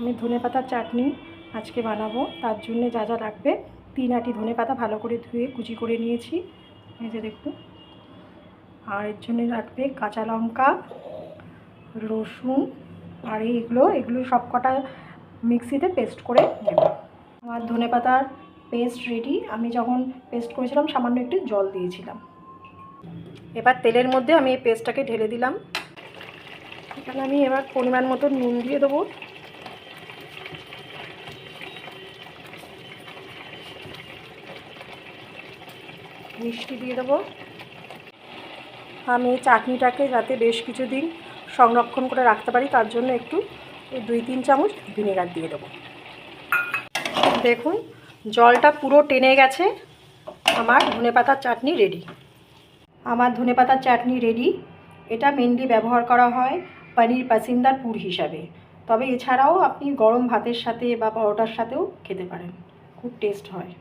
আমি ধনেপাতার চাটনি আজকে বানাবো। তার জন্য যা যা লাগবে, 3 আঁটি ধনেপাতা ভালো করে ধুয়ে কুচি করে নিয়েছি, এই যে দেখুন। আর এর জন্য লাগবে কাঁচা লঙ্কা, রসুন, আর এগুলো সব কটা মিক্সিতে পেস্ট করে নেব। আমার ধনেপাতার পেস্ট রেডি। আমি যখন পেস্ট করেছিলাম সামান্য একটু জল দিয়েছিলাম। এবার তেলের মধ্যে আমি এই পেস্টটাকে ঢেলে দিলাম। এখানে আমি এবার পরিমাণ মতো নুন দিয়ে দেবো, মিষ্টি দিয়ে দেবো। আমি চাটনিটাকে যাতে বেশ কিছুদিন সংরক্ষণ করে রাখতে পারি তার জন্য একটু 2-3 চামচ ভিনেগার দিয়ে দেবো। দেখুন জলটা পুরো টেনে গেছে। আমার ধনেপাতার চাটনি রেডি। আমার ধনেপাতার চাটনি রেডি। এটা মেনলি ব্যবহার করা হয় পনির পাসিন্দার পুর হিসাবে, তবে এছাড়াও আপনি গরম ভাতের সাথে বা পরোটার সাথেও খেতে পারেন, খুব টেস্ট হয়।